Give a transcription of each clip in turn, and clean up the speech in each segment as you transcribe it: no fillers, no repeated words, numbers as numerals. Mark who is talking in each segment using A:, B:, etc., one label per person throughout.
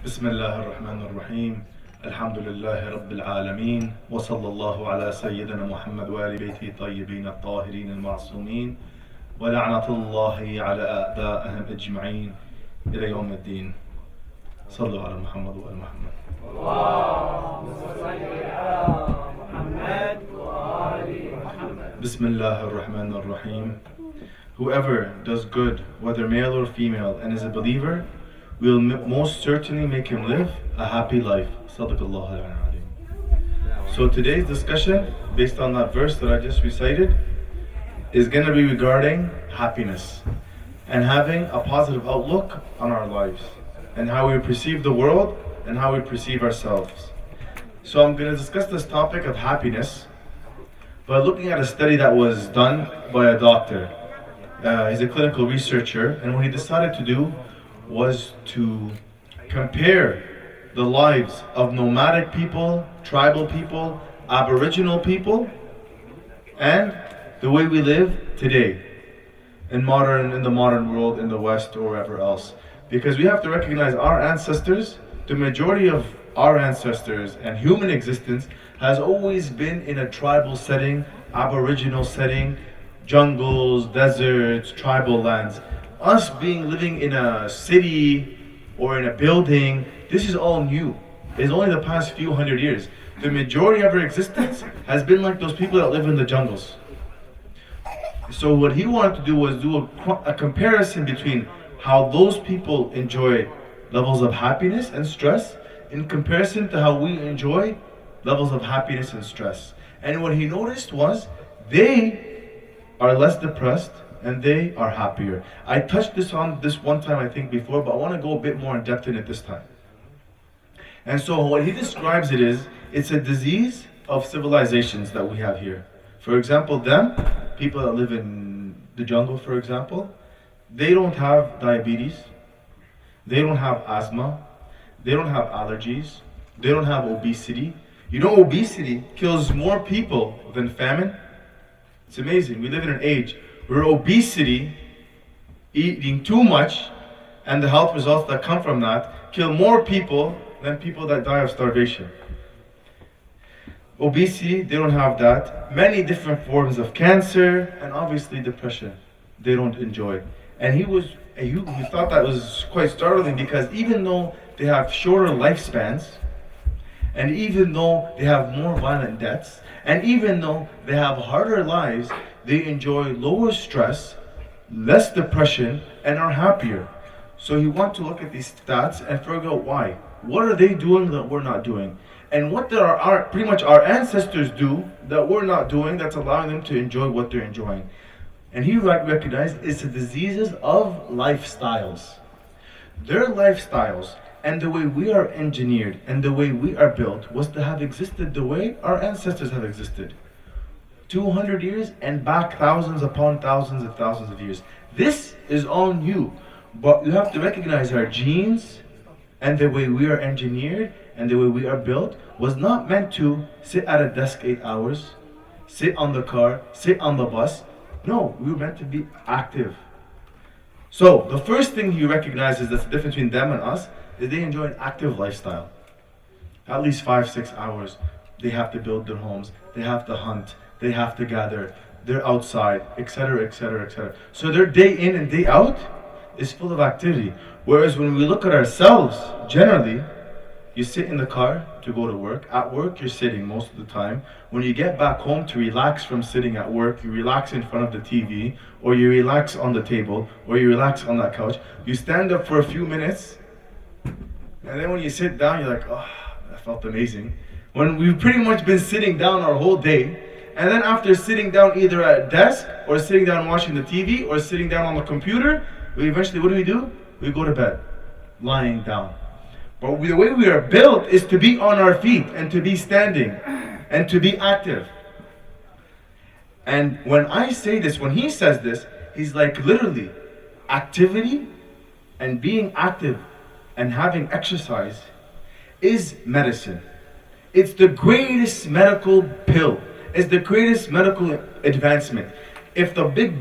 A: بسم الله الرحمن الرحيم الحمد لله رب العالمين وصلى الله على سيدنا محمد وآل بيته الطيبين الطاهرين المعصومين ولعنة الله على أعدائهم أجمعين إلى يوم الدين. صلوا على محمد وآل محمد. اللهم صل على محمد وآل محمد. بسم الله الرحمن الرحيم. Whoever does good, whether male or female, and is a believer, will most certainly make him live a happy life. Sadaqallahu al-Alim. So today's discussion, based on that verse that I just recited, is going to be regarding happiness and having a positive outlook on our lives and how we perceive the world and how we perceive ourselves. So I'm going to discuss this topic of happiness by looking at a study that was done by a doctor. He's a clinical researcher, and what he decided to do was to compare the lives of nomadic people, tribal people, aboriginal people, and the way we live today in the modern world, in the West or wherever else. Because we have to recognize our ancestors, the majority of our ancestors and human existence has always been in a tribal setting, aboriginal setting, jungles, deserts, tribal lands. Us living in a city or in a building, this is all new. It's only the past few hundred years. The majority of our existence has been like those people that live in the jungles. So what he wanted to do was do a comparison between how those people enjoy levels of happiness and stress in comparison to how we enjoy levels of happiness and stress. And what he noticed was they are less depressed and they are happier. I touched on this one time I think before, but I want to go a bit more in depth in it this time. And so what he describes it's a disease of civilizations that we have here. For example, people that live in the jungle, for example, they don't have diabetes, they don't have asthma, they don't have allergies, they don't have obesity. You know, obesity kills more people than famine. It's amazing. We live in an age where obesity, eating too much, and the health results that come from that kill more people than people that die of starvation. Obesity, they don't have that. Many different forms of cancer, and obviously depression, they don't enjoy. And he thought that was quite startling because even though they have shorter lifespans, and even though they have more violent deaths, and even though they have harder lives, they enjoy lower stress, less depression, and are happier. So you want to look at these stats and figure out why. What are they doing that we're not doing? And what pretty much our ancestors do that we're not doing that's allowing them to enjoy what they're enjoying. And he recognized it's the diseases of lifestyles. Their lifestyles and the way we are engineered and the way we are built was to have existed the way our ancestors have existed. 200 years and back thousands upon thousands and thousands of years. This is all new, but you have to recognize our genes and the way we are engineered and the way we are built was not meant to sit at a desk 8 hours, sit on the car, sit on the bus. No, we were meant to be active. So the first thing he recognizes that's the difference between them and us is they enjoy an active lifestyle. At least 5-6 hours. They have to build their homes, they have to hunt, they have to gather, they're outside, etc., etc., etc. So their day in and day out is full of activity. Whereas when we look at ourselves, generally, you sit in the car to go to work. At work, you're sitting most of the time. When you get back home to relax from sitting at work, you relax in front of the TV, or you relax on the table, or you relax on that couch. You stand up for a few minutes, and then when you sit down, you're like, oh, that felt amazing. When we've pretty much been sitting down our whole day, and then after sitting down either at a desk, or sitting down watching the TV, or sitting down on the computer, we eventually, what do? We go to bed, lying down. But the way we are built is to be on our feet, and to be standing, and to be active. And when I say this, when he says this, he's like literally, activity and being active and having exercise is medicine. It's the greatest medical pill. It's the greatest medical advancement. If the big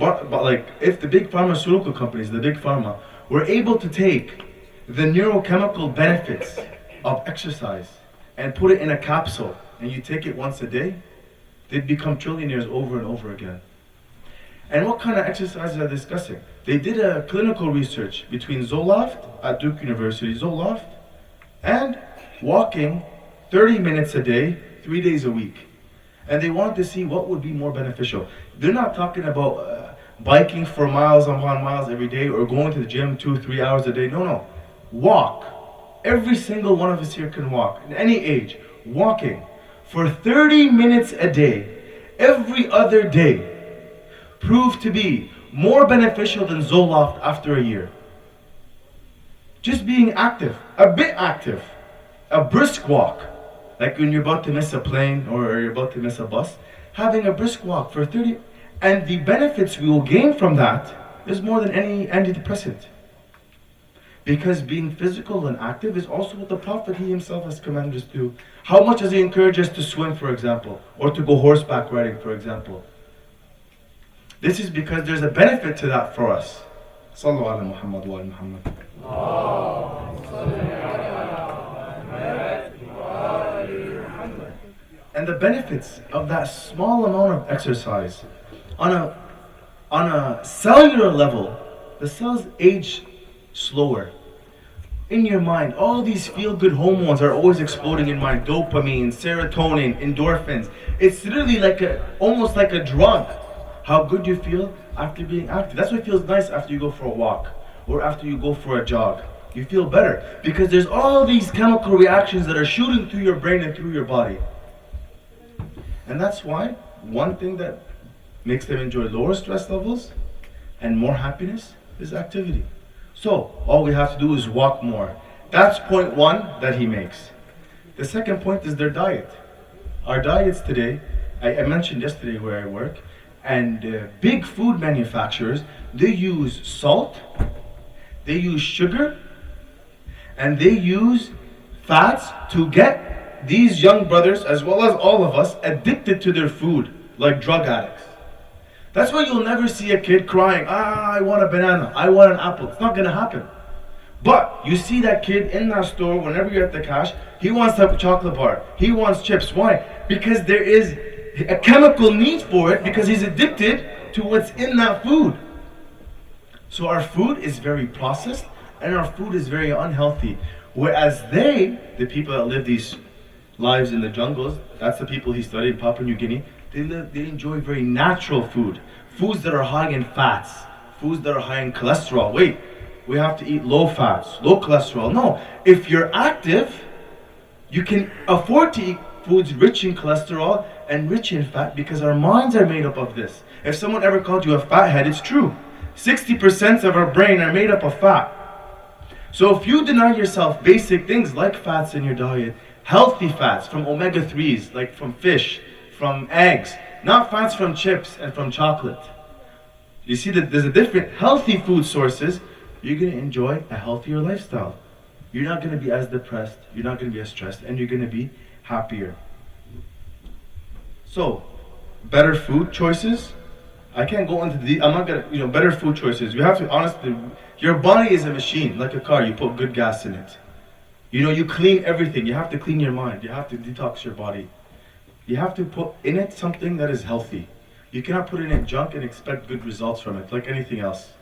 A: pharmaceutical companies, the big pharma, were able to take the neurochemical benefits of exercise and put it in a capsule and you take it once a day, they'd become trillionaires over and over again. And what kind of exercises are they discussing? They did a clinical research between Zoloft at Duke University, Zoloft, and walking 30 minutes a day, 3 days a week. And they wanted to see what would be more beneficial. They're not talking about biking for miles upon miles every day or going to the gym 2-3 hours a day. No. Walk. Every single one of us here can walk, at any age. Walking for 30 minutes a day, every other day, proved to be more beneficial than Zoloft after a year. Just being active, a bit active, a brisk walk, like when you're about to miss a plane or you're about to miss a bus, having a brisk walk for 30, and the benefits we will gain from that is more than any antidepressant. Because being physical and active is also what the Prophet he himself has commanded us to do. How much does he encourage us to swim, for example, or to go horseback riding, for example? This is because there's a benefit to that for us. Sallu ala Muhammad wa ala Muhammad. And the benefits of that small amount of exercise, on a cellular level, the cells age slower. In your mind, all these feel-good hormones are always exploding in mind. Dopamine, serotonin, endorphins. It's literally almost like a drug. How good you feel after being active. That's why it feels nice after you go for a walk or after you go for a jog. You feel better because there's all these chemical reactions that are shooting through your brain and through your body. And that's why one thing that makes them enjoy lower stress levels and more happiness is activity. So all we have to do is walk more. That's point one that he makes. The second point is their diet. Our diets today, I mentioned yesterday where I work, and big food manufacturers, they use salt, they use sugar, and they use fats to get these young brothers, as well as all of us, addicted to their food, like drug addicts. That's why you'll never see a kid crying, I want a banana, I want an apple. It's not gonna happen. But you see that kid in that store, whenever you're at the cash, he wants to have a chocolate bar, he wants chips. Why? Because there is a chemical need for it, because he's addicted to what's in that food. So our food is very processed and our food is very unhealthy. Whereas the people that live these lives in the jungles, that's the people he studied in Papua New Guinea, they enjoy very natural food. Foods that are high in fats, foods that are high in cholesterol. Wait, we have to eat low fats, low cholesterol. No, if you're active, you can afford to eat foods rich in cholesterol and rich in fat because our minds are made up of this. If someone ever called you a fathead, it's true. 60% of our brain are made up of fat. So if you deny yourself basic things like fats in your diet, healthy fats from omega-3s, like from fish, from eggs, not fats from chips and from chocolate. You see that there's a different healthy food sources, you're going to enjoy a healthier lifestyle. You're not going to be as depressed, you're not going to be as stressed, and you're going to be happier. So, better food choices. I can't go into the, I'm not gonna, better food choices. You have to, honestly, your body is a machine, like a car, you put good gas in it. You clean everything, you have to clean your mind, you have to detox your body. You have to put in it something that is healthy. You cannot put in it junk and expect good results from it, like anything else.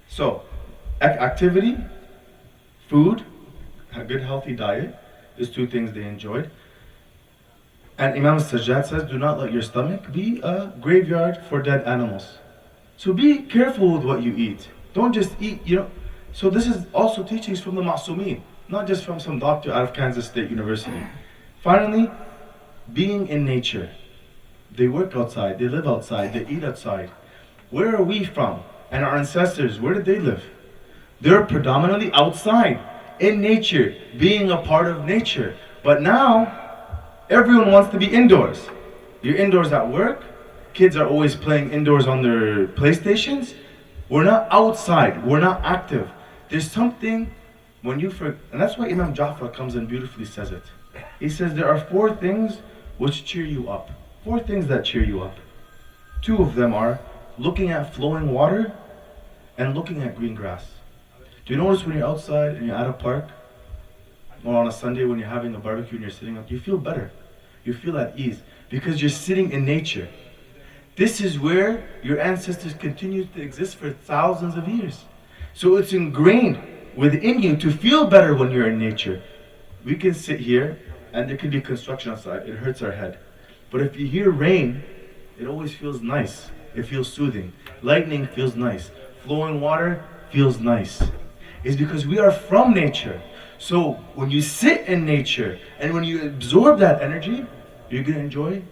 A: So, activity, food, a good healthy diet, is two things they enjoyed. And Imam Sajjad says, do not let your stomach be a graveyard for dead animals. So be careful with what you eat. Don't just eat, So this is also teachings from the Ma'sumin, not just from some doctor out of Kansas State University. Finally, being in nature. They work outside, they live outside, they eat outside. Where are we from? And our ancestors, where did they live? They're predominantly outside, in nature, being a part of nature. But now, everyone wants to be indoors. You're indoors at work, kids are always playing indoors on their PlayStations. We're not outside, we're not active. There's something, and that's why Imam Ja'far comes and beautifully says it. He says there are 4 things which cheer you up. 4 things that cheer you up. 2 of them are looking at flowing water and looking at green grass. Do you notice when you're outside and you're at a park, or on a Sunday when you're having a barbecue and you're sitting up, you feel better. You feel at ease because you're sitting in nature. This is where your ancestors continued to exist for thousands of years. So it's ingrained within you to feel better when you're in nature. We can sit here and there can be construction outside. It hurts our head. But if you hear rain, it always feels nice. It feels soothing. Lightning feels nice. Flowing water feels nice. It's because we are from nature. So when you sit in nature and when you absorb that energy, you're going to enjoy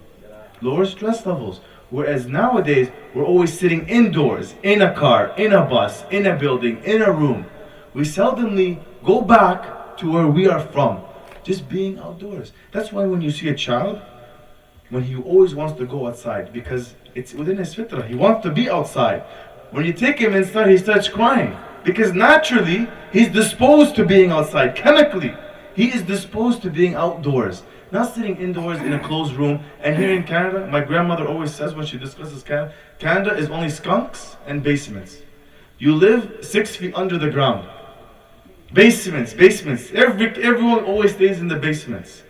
A: lower stress levels. Whereas nowadays, we're always sitting indoors, in a car, in a bus, in a building, in a room. We seldomly go back to where we are from, just being outdoors. That's why when you see a child, when he always wants to go outside, because it's within his fitrah, he wants to be outside. When you take him inside, he starts crying. Because naturally, he's disposed to being outside. Chemically, he is disposed to being outdoors. Not sitting indoors in a closed room. And here in Canada, my grandmother always says when she discusses Canada, Canada is only skunks and basements. You live 6 feet under the ground. Basements. Everyone always stays in the basements.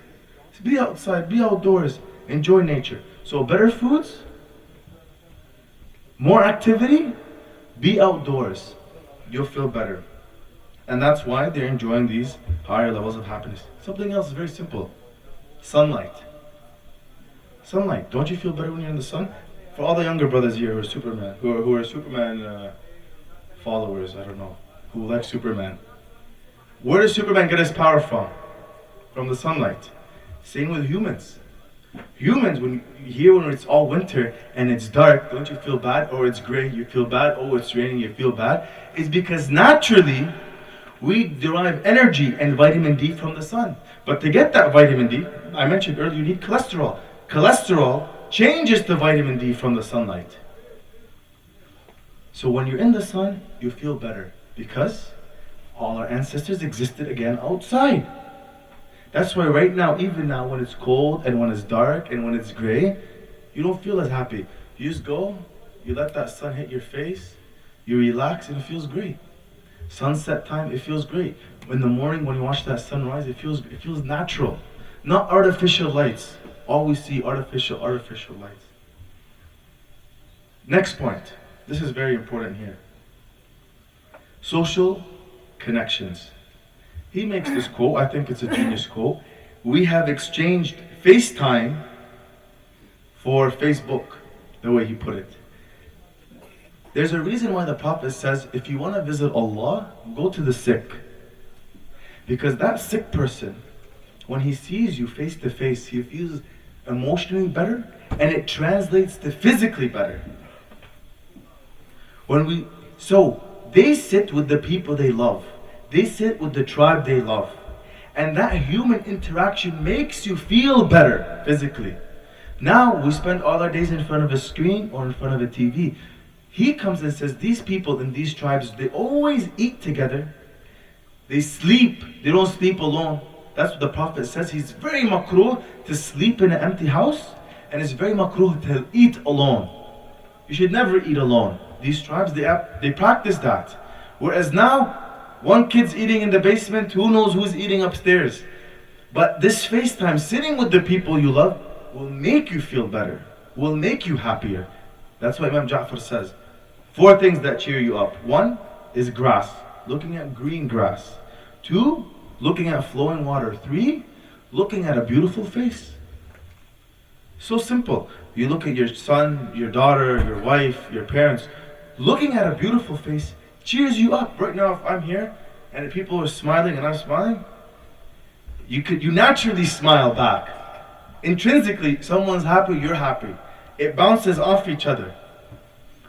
A: So be outside, be outdoors, enjoy nature. So better foods, more activity, be outdoors. You'll feel better. And that's why they're enjoying these higher levels of happiness. Something else is very simple. Sunlight. Sunlight. Don't you feel better when you're in the sun? For all the younger brothers here who are Superman, who are Superman followers, I don't know, who like Superman. Where does Superman get his power from? From the sunlight. Same with humans. Humans, when it's all winter and it's dark, don't you feel bad? Or it's gray, you feel bad. Oh, it's raining, you feel bad. It's because naturally, we derive energy and vitamin D from the sun. But to get that vitamin D, I mentioned earlier, you need cholesterol. Cholesterol changes to vitamin D from the sunlight. So when you're in the sun, you feel better because all our ancestors existed again outside. That's why right now, even now when it's cold and when it's dark and when it's gray, you don't feel as happy. You just go, you let that sun hit your face, you relax and it feels great. Sunset time, it feels great. In the morning when you watch that sunrise, it feels natural. Not artificial lights. All we see artificial lights. Next point. This is very important here. Social connections. He makes this quote, I think it's a genius quote. We have exchanged FaceTime for Facebook, the way he put it. There's a reason why the Prophet says, if you want to visit Allah, go to the sick. Because that sick person, when he sees you face to face, he feels emotionally better, and it translates to physically better. So they sit with the people they love. They sit with the tribe they love. And that human interaction makes you feel better physically. Now we spend all our days in front of a screen or in front of a TV. He comes and says, these people in these tribes, they always eat together. They sleep. They don't sleep alone. That's what the Prophet says. He's very makruh to sleep in an empty house, and it's very makruh to eat alone. You should never eat alone. These tribes, they practice that. Whereas now, one kid's eating in the basement, who knows who's eating upstairs. But this FaceTime, sitting with the people you love, will make you feel better, will make you happier. That's what Imam Ja'far says. 4 things that cheer you up. 1 is grass, looking at green grass. 2, looking at flowing water. 3, looking at a beautiful face. So simple. You look at your son, your daughter, your wife, your parents. Looking at a beautiful face cheers you up. Right now, if I'm here and people are smiling and I'm smiling, you naturally smile back. Intrinsically, someone's happy, you're happy. It bounces off each other.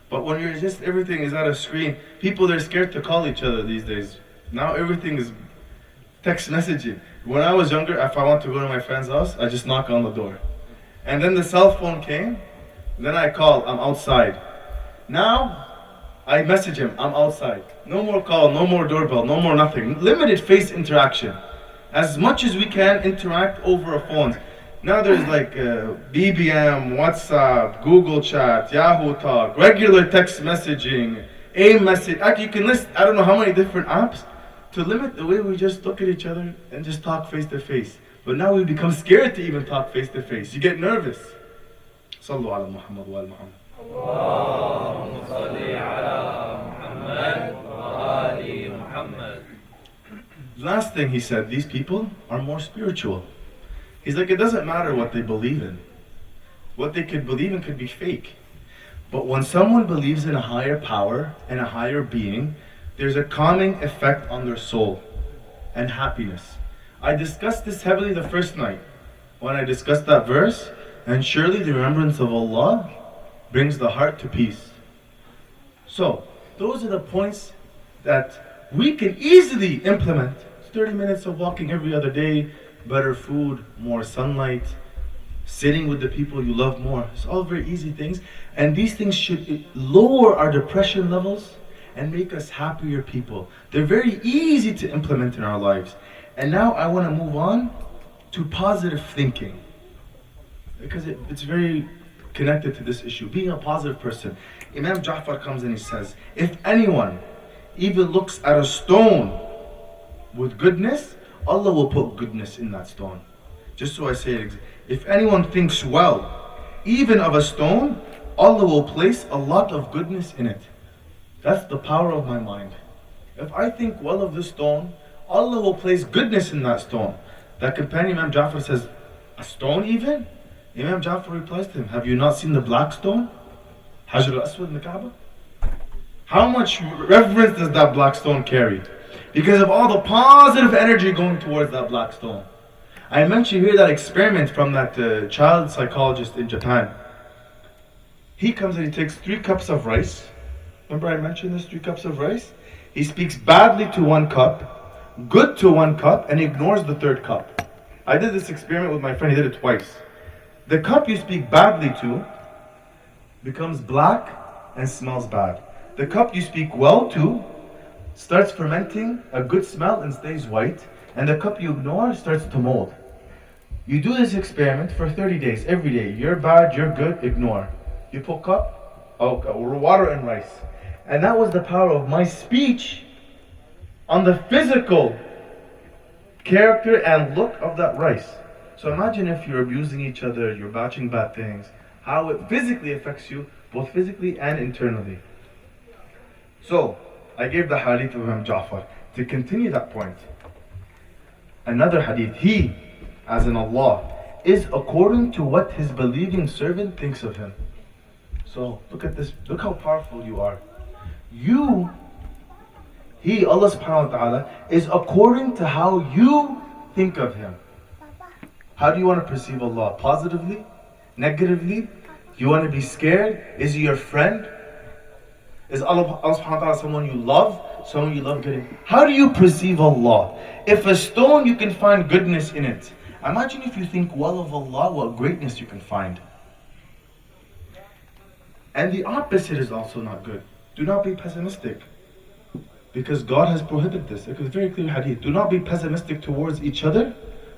A: But when you're just, everything is at a screen, people are scared to call each other these days. Now everything is text messaging. When I was younger, if I want to go to my friend's house, I just knock on the door. And then the cell phone came, then I call, I'm outside. Now, I message him, I'm outside. No more call, no more doorbell, no more nothing. Limited face interaction. As much as we can interact over our phones. Now there's like BBM, WhatsApp, Google Chat, Yahoo Talk, regular text messaging, AIM message. Actually, you can list, I don't know how many different apps. to limit the way we just look at each other and just talk face to face. But now we become scared to even talk face to face. You get nervous. Sallu ala Muhammad wa ala Muhammad.
B: اللهم صل على محمد وآل محمد.
A: Last thing he said, these people are more spiritual. He's like, it doesn't matter what they believe in. What they could believe in could be fake. But when someone believes in a higher power and a higher being, there's a calming effect on their soul and happiness. I discussed this heavily the first night when I discussed that verse, and surely the remembrance of Allah brings the heart to peace. So, those are the points that we can easily implement. 30 minutes of walking every other day, better food, more sunlight, sitting with the people you love more. It's all very easy things. And these things should lower our depression levels and make us happier people. They're very easy to implement in our lives. And now I want to move on to positive thinking, because it's very connected to this issue. Being a positive person. Imam Ja'far comes and he says, if anyone even looks at a stone with goodness, Allah will put goodness in that stone. Just so I say it, if anyone thinks well, even of a stone, Allah will place a lot of goodness in it. That's the power of my mind. If I think well of this stone, Allah will place goodness in that stone. That companion Imam Ja'far says, a stone even? Imam Ja'far replies to him, have you not seen the black stone? Hajar al-Aswad in the Kaaba? How much reverence does that black stone carry? Because of all the positive energy going towards that black stone. I mentioned here that experiment from that child psychologist in Japan. He comes and he takes 3 cups of rice. Remember I mentioned this, 3 cups of rice? He speaks badly to 1 cup, good to 1 cup, and ignores the 3rd cup. I did this experiment with my friend, he did it twice. The cup you speak badly to becomes black and smells bad. The cup you speak well to starts fermenting a good smell and stays white, and the cup you ignore starts to mold. You do this experiment for 30 days, every day. You're bad, you're good, ignore. You put water and rice. And that was the power of my speech on the physical character and look of that rice. So imagine if you're abusing each other, you're batching bad things, how it physically affects you, both physically and internally. So, I gave the hadith of Imam Ja'far. To continue that point, another hadith, he, as in Allah, is according to what his believing servant thinks of him. So, look at this, look how powerful you are. He, Allah subhanahu wa ta'ala, is according to how you think of him. How do you want to perceive Allah? Positively? Negatively? Do you want to be scared? Is he your friend? Is Allah subhanahu wa ta'ala someone you love? Someone you love getting? How do you perceive Allah? If a stone, you can find goodness in it. Imagine if you think well of Allah, what greatness you can find. And the opposite is also not good. Do not be pessimistic. Because God has prohibited this. It's a very clear hadith. Do not be pessimistic towards each other,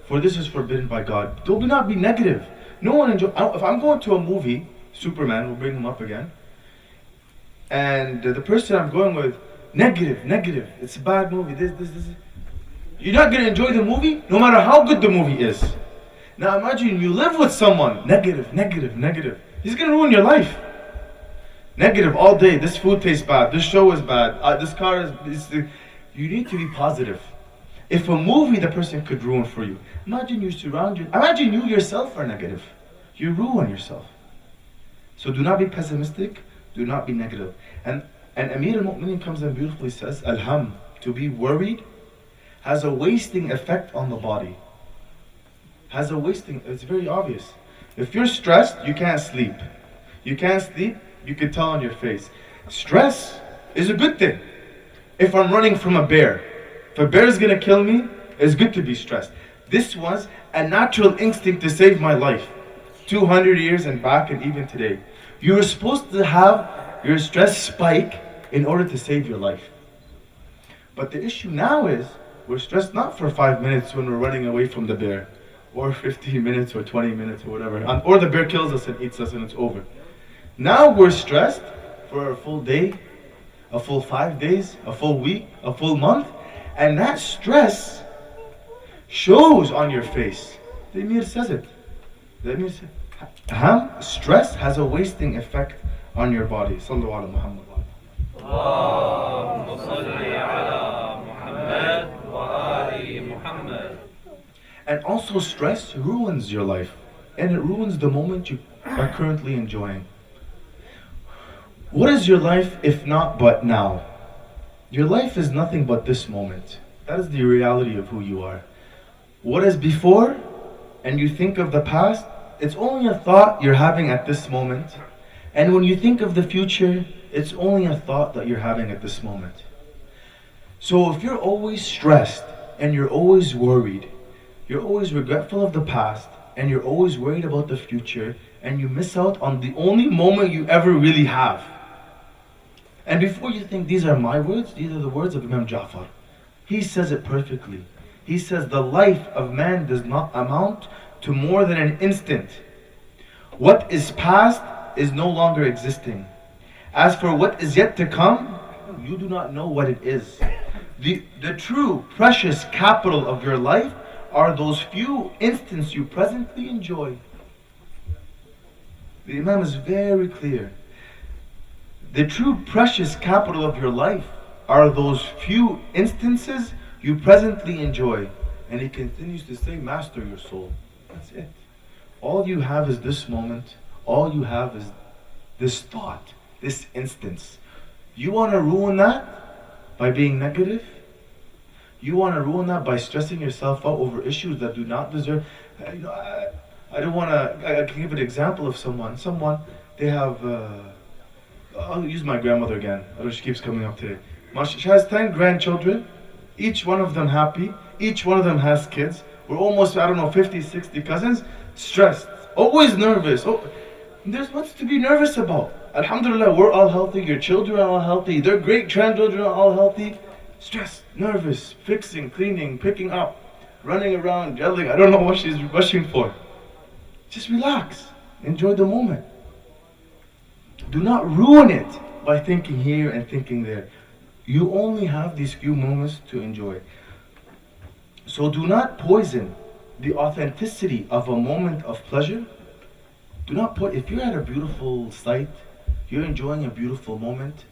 A: for this is forbidden by God. Do not be negative. No one enjoy. If I'm going to a movie, Superman, we'll bring him up again, and the person I'm going with, negative, it's a bad movie, this. You're not going to enjoy the movie, no matter how good the movie is. Now imagine you live with someone, negative. He's going to ruin your life. Negative all day, this food tastes bad, this show is bad, this car is... You need to be positive. If a movie the person could ruin for you, imagine you yourself are negative. You ruin yourself. So do not be pessimistic, do not be negative. And Amir al-Mu'minin comes and beautifully says, Alham, to be worried has a wasting effect on the body. It's very obvious. If you're stressed, you can't sleep. You can tell on your face. Stress is a good thing. If I'm running from a bear, if a bear is going to kill me, it's good to be stressed. This was a natural instinct to save my life. 200 years and back and even today. You were supposed to have your stress spike in order to save your life. But the issue now is, we're stressed not for 5 minutes when we're running away from the bear, or 15 minutes or 20 minutes or whatever, or the bear kills us and eats us and it's over. Now we're stressed for a full day, a full 5 days, a full week, a full month, And that stress shows on your face. The Emir says it. The Emir says, stress has a wasting effect on your body. Sallu ala Muhammad.
B: اللهم صل على محمد وآل محمد.
A: And also stress ruins your life. And it ruins the moment you are currently enjoying. What is your life if not but now? Your life is nothing but this moment. That is the reality of who you are. What is before, and you think of the past, it's only a thought you're having at this moment. And when you think of the future, it's only a thought that you're having at this moment. So if you're always stressed, and you're always worried, you're always regretful of the past, and you're always worried about the future, and you miss out on the only moment you ever really have. And before you think these are my words, these are the words of Imam Ja'far. He says it perfectly. He says the life of man does not amount to more than an instant. What is past is no longer existing. As for what is yet to come, you do not know what it is. The true precious capital of your life are those few instants you presently enjoy. The Imam is very clear. The true precious capital of your life are those few instances you presently enjoy. And he continues to say, master your soul. That's it. All you have is this moment. All you have is this thought, this instance. You want to ruin that by being negative? You want to ruin that by stressing yourself out over issues that do not deserve? I don't want to. I can give an example of someone. They have. I'll use my grandmother again. I know she keeps coming up today. She has 10 grandchildren, each one of them happy, each one of them has kids. We're almost, 50, 60 cousins, stressed, always nervous. Oh, there's what's to be nervous about. Alhamdulillah, we're all healthy, your children are all healthy, their great-grandchildren are all healthy. Stressed, nervous, fixing, cleaning, picking up, running around, yelling. I don't know what she's rushing for. Just relax, enjoy the moment. Do not ruin it by thinking here and thinking there. You only have these few moments to enjoy. So do not poison the authenticity of a moment of pleasure. Do not put, if you're at a beautiful sight, you're enjoying a beautiful moment,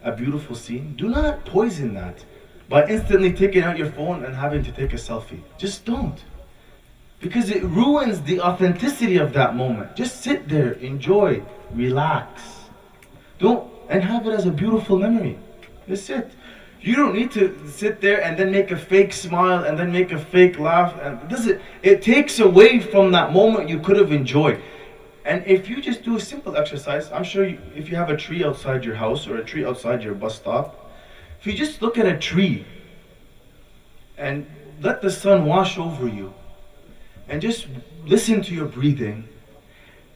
A: a beautiful scene, do not poison that by instantly taking out your phone and having to take a selfie. Just don't. Because it ruins the authenticity of that moment. Just sit there, enjoy, relax. And have it as a beautiful memory. That's it. You don't need to sit there and then make a fake smile and then make a fake laugh. And it takes away from that moment you could have enjoyed. And if you just do a simple exercise, I'm sure if you have a tree outside your house or a tree outside your bus stop, if you just look at a tree and let the sun wash over you and just listen to your breathing,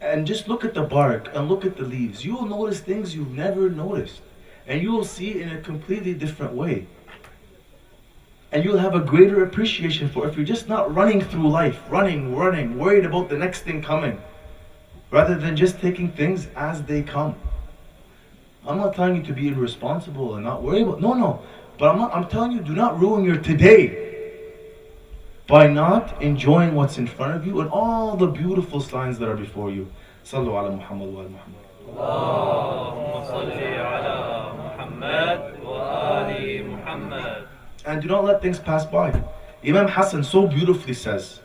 A: and just look at the bark and look at the leaves. You will notice things you've never noticed. And you will see it in a completely different way. And you'll have a greater appreciation for it if you're just not running through life, running, worried about the next thing coming, rather than just taking things as they come. I'm not telling you to be irresponsible and not worry about, no. But I'm telling you, do not ruin your today by not enjoying what's in front of you and all the beautiful signs that are before you. Sallu ala Muhammad wa ala Muhammad.
B: اللهم صل على محمد وآل محمد.
A: And do not let things pass by. Imam Hassan so beautifully says,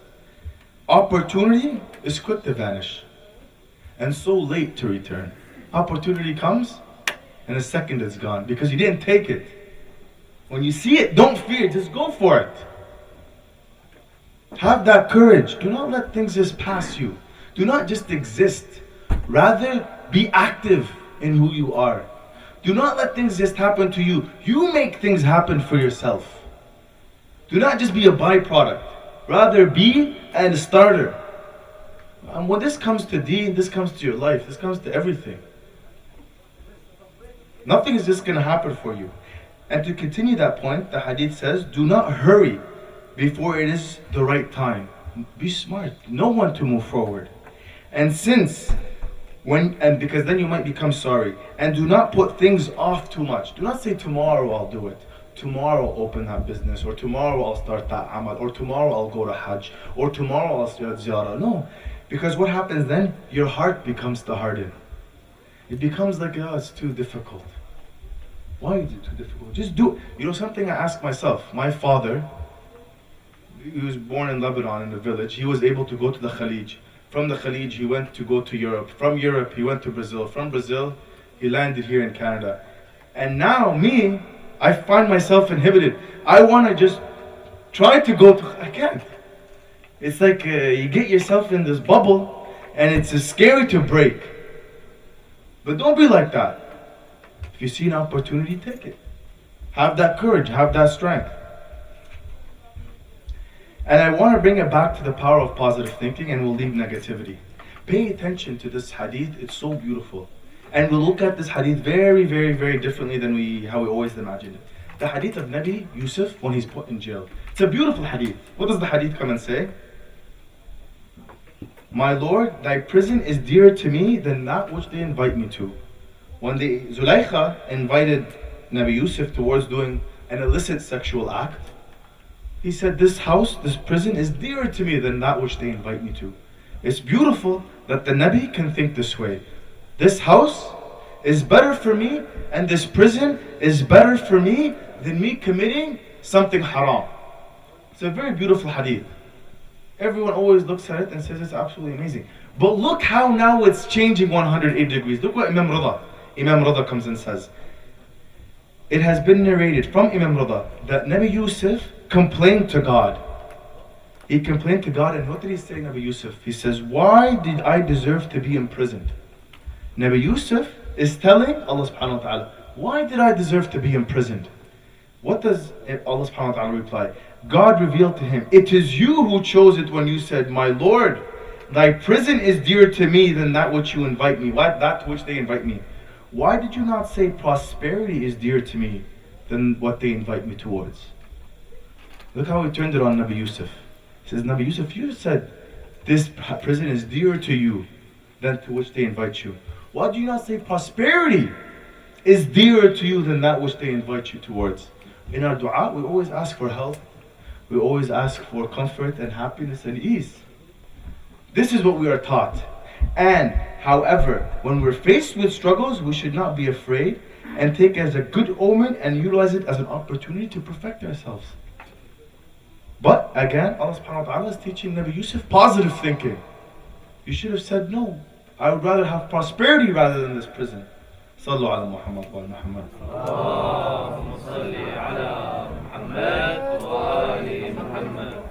A: opportunity is quick to vanish and so late to return. Opportunity comes and a second it's gone because you didn't take it. When you see it, don't fear, just go for it. Have that courage. Do not let things just pass you. Do not just exist. Rather, be active in who you are. Do not let things just happen to you. You make things happen for yourself. Do not just be a byproduct. Rather, be a starter. And when this comes to deen, this comes to your life, this comes to everything. Nothing is just going to happen for you. And to continue that point, the hadith says, do not hurry before it is the right time. Be smart. Know when to move forward. And because then you might become sorry. And do not put things off too much. Do not say tomorrow I'll do it. tomorrow I'll open that business, or tomorrow I'll start that amal, or tomorrow I'll go to Hajj, or tomorrow I'll start ziyarah. No, because what happens then? Your heart becomes to harden. It becomes like, oh, it's too difficult. Why is it too difficult? Just do it. You know something I ask myself? My father, he was born in Lebanon in a village. He was able to go to the Khalij. From the Khalij, he went to go to Europe. From Europe, he went to Brazil. From Brazil, he landed here in Canada. And now, me, I find myself inhibited. I want to just try to go to... I can't. It's like you get yourself in this bubble, and it's scary to break. But don't be like that. If you see an opportunity, take it. Have that courage, have that strength. And I want to bring it back to the power of positive thinking, and we'll leave negativity. Pay attention to this hadith, it's so beautiful. And we'll look at this hadith very, very, very differently than how we always imagined it. The hadith of Nabi Yusuf when he's put in jail. It's a beautiful hadith. What does the hadith come and say? My Lord, thy prison is dearer to me than that which they invite me to. When Zulaykha invited Nabi Yusuf towards doing an illicit sexual act, he said, this house, this prison is dearer to me than that which they invite me to. It's beautiful that the Nabi can think this way. This house is better for me, and this prison is better for me than me committing something haram. It's a very beautiful hadith. Everyone always looks at it and says it's absolutely amazing. But look how now it's changing 180 degrees. Look what Imam Rida comes and says. It has been narrated from Imam Rida that Nabi Yusuf complained to God. He complained to God, and what did he say, Nabi Yusuf? He says, why did I deserve to be imprisoned? Nabi Yusuf is telling Allah subhanahu wa ta'ala, why did I deserve to be imprisoned? What does Allah subhanahu wa ta'ala reply? God revealed to him, it is you who chose it when you said, my Lord, thy prison is dearer to me than that which you invite me, that which they invite me. Why did you not say prosperity is dearer to me than what they invite me towards? Look how he turned it on Nabi Yusuf. He says, Nabi Yusuf, you said this prison is dearer to you than to which they invite you. Why do you not say prosperity is dearer to you than that which they invite you towards? In our dua, we always ask for health. We always ask for comfort and happiness and ease. This is what we are taught. And, however, when we're faced with struggles, we should not be afraid and take it as a good omen and utilize it as an opportunity to perfect ourselves. But, again, Allah subhanahu wa ta'ala is teaching Nabi Yusuf positive thinking. You should have said, no, I would rather have prosperity rather than this prison. Sallu ala Muhammad wa Muhammad.
B: Allahumma salli ala Muhammad wa ali Muhammad.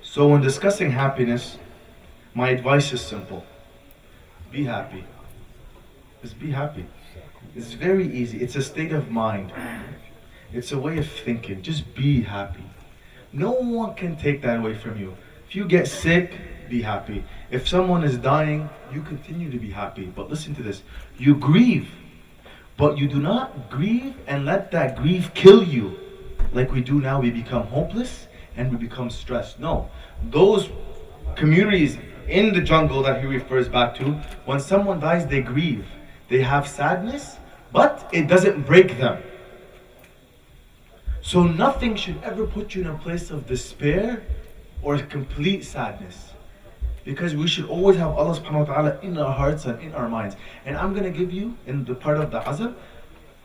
A: So when discussing happiness, my advice is simple. Be happy. Just be happy. It's very easy. It's a state of mind. It's a way of thinking. Just be happy. No one can take that away from you. If you get sick, be happy. If someone is dying, you continue to be happy. But listen to this. You grieve. But you do not grieve and let that grief kill you. Like we do now, we become hopeless and we become stressed. No. Those communities in the jungle that he refers back to, when someone dies, they grieve. They have sadness, but it doesn't break them. So nothing should ever put you in a place of despair or complete sadness. Because we should always have Allah subhanahu wa ta'ala in our hearts and in our minds. And I'm going to give you, in the part of the Azr,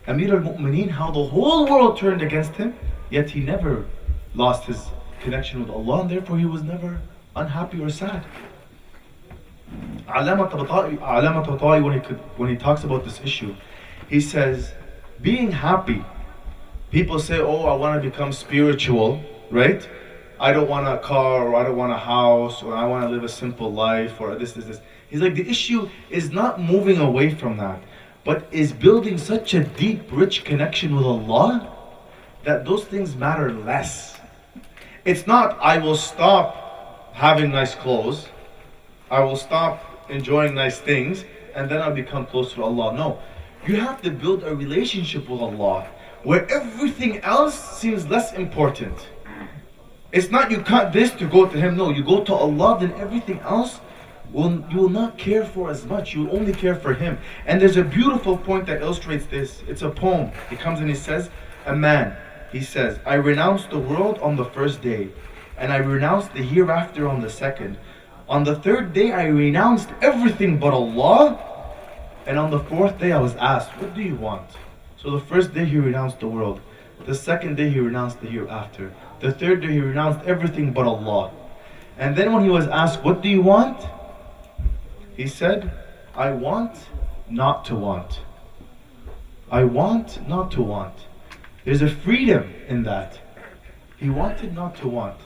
A: Amir al-Mu'mineen, how the whole world turned against him, yet he never lost his connection with Allah, and therefore he was never unhappy or sad. Alama Tabata'i, when he talks about this issue, he says, being happy, people say, oh, I want to become spiritual, right? I don't want a car, or I don't want a house, or I want to live a simple life, or this. He's like, the issue is not moving away from that, but is building such a deep, rich connection with Allah that those things matter less. It's not, I will stop having nice clothes, I will stop enjoying nice things, and then I'll become closer to Allah. No, you have to build a relationship with Allah where everything else seems less important. It's not you cut this to go to Him. No, you go to Allah, then everything else you will not care for as much. You will only care for him. And there's a beautiful point that illustrates this. It's a poem. He comes and he says, a man, he says, I renounced the world on the first day, and I renounced the hereafter on the second. On the third day I renounced everything but Allah, and on the fourth day I was asked, what do you want? So the first day he renounced the world. The second day he renounced the hereafter. The third day he renounced everything but Allah. And then when he was asked, what do you want? He said, I want not to want. I want not to want. There's a freedom in that. He wanted not to want.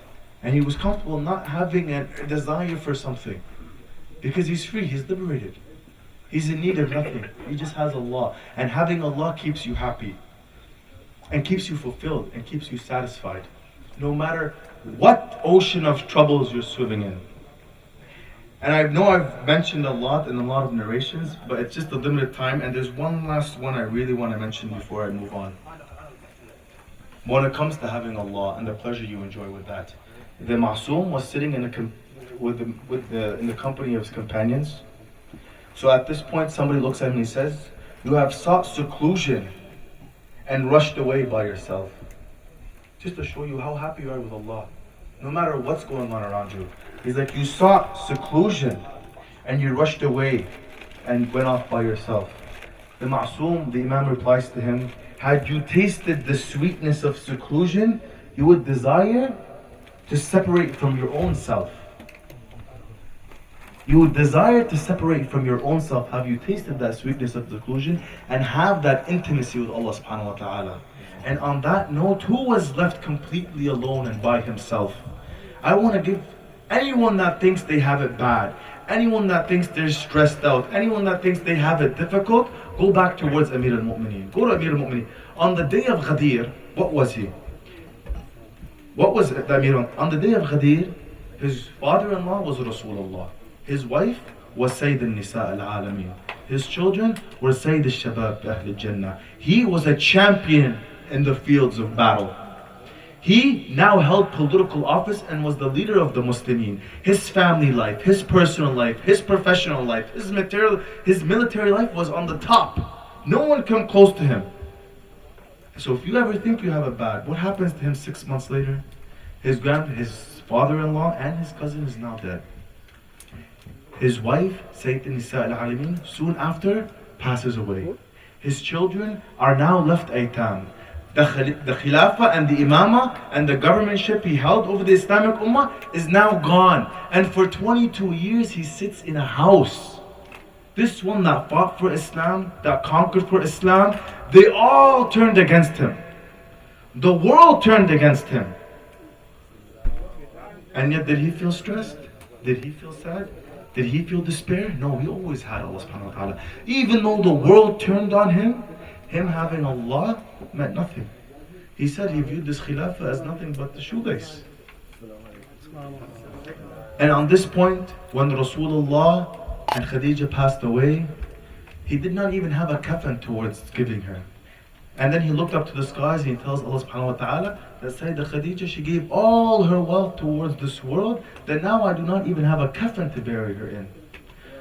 A: And he was comfortable not having a desire for something. Because he's free, he's liberated. He's in need of nothing. He just has Allah. And having Allah keeps you happy. And keeps you fulfilled. And keeps you satisfied. No matter what ocean of troubles you're swimming in. And I know I've mentioned a lot in a lot of narrations, but it's just a limited time. And there's one last one I really want to mention before I move on. When it comes to having Allah and the pleasure you enjoy with that. The Ma'soom was sitting in the company of his companions. So at this point somebody looks at him and he says, you have sought seclusion and rushed away by yourself. Just to show you how happy you are with Allah. No matter what's going on around you. He's like, you sought seclusion and you rushed away and went off by yourself. The Ma'soom, the Imam replies to him, had you tasted the sweetness of seclusion, you would desire to separate from your own self. You would desire to separate from your own self. Have you tasted that sweetness of seclusion and have that intimacy with Allah subhanahu wa ta'ala? And on that note, who was left completely alone and by himself? I want to give anyone that thinks they have it bad, anyone that thinks they're stressed out, anyone that thinks they have it difficult, go back towards Amir al-Mu'mineen. Go to Amir al-Mu'mineen. On the day of Ghadir, what was he? What was the Amir? On the day of Ghadir, his father-in-law was Rasulullah. His wife was Sayyid al-Nisa al-Alameen. His children were Sayyid al-Shabab Ahl al-Jannah. He was a champion in the fields of battle. He now held political office and was the leader of the Muslimin. His family life, his personal life, his professional life, his military life was on the top. No one come close to him. So if you ever think you have it bad, what happens to him 6 months later? His father-in-law and his cousin is now dead. His wife, Sayyid Nisa al-Alameen, soon after passes away. His children are now left aitam. The Khilafah and the Imama and the governmentship he held over the Islamic Ummah is now gone. And for 22 years he sits in a house. This one that fought for Islam, that conquered for Islam, they all turned against him. The world turned against him. And yet did he feel stressed? Did he feel sad? Did he feel despair? No, he always had Allah subhanahu wa ta'ala. Even though the world turned on him having Allah meant nothing. He said he viewed this Khilafah as nothing but the shoelace. And on this point, when Rasulullah and Khadija passed away, he did not even have a kafan towards giving her. And then he looked up to the skies and he tells Allah subhanahu wa ta'ala that Sayyidah Khadija, she gave all her wealth towards this world, that now I do not even have a kafan to bury her in.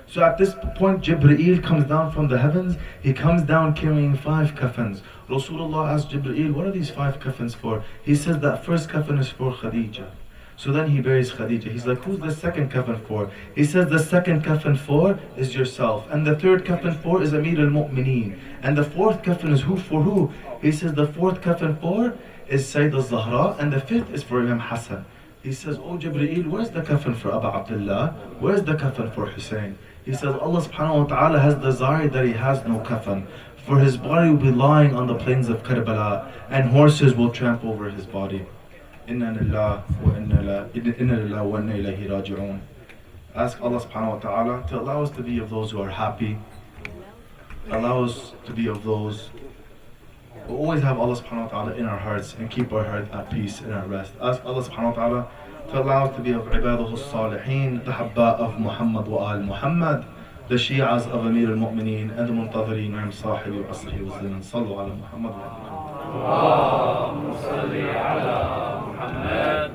A: So at this point, Jibreel comes down from the heavens. He comes down carrying 5 kafans. Rasulullah asked Jibreel, what are these 5 kafans for? He says that first kafan is for Khadija. So then he buries Khadija. He's like, who's the second kafan for? He says the second kafan for is yourself. And the third kafan for is Amir al-Mu'mineen. And the fourth kafan is who for who? He says the fourth kafan for is Sayyid al-Zahra. And the fifth is for Imam Hassan. He says, oh Jibreel, where's the kafan for Abu Abdullah? Where's the kafan for Hussain? He says Allah subhanahu wa ta'ala has desired that he has no kafan. For his body will be lying on the plains of Karbala and horses will tramp over his body. Inna lillahi wa inna ilayhi raji'un. Ask Allah subhanahu wa ta'ala to allow us to be of those who are happy. Allow us to be of those who always have Allah subhanahu wa ta'ala in our hearts and keep our heart at peace and at rest. Ask Allah subhanahu wa ta'ala to allow us to be of Ibaduhu Salihin, the Habba of Muhammad wa Al Muhammad, the Shi'as of Amir al-Mu'mineen, and the Muntadhireen and Sahibi wa Asrihi wa Sallam. Sallu ala Muhammad wa ala Muhammad.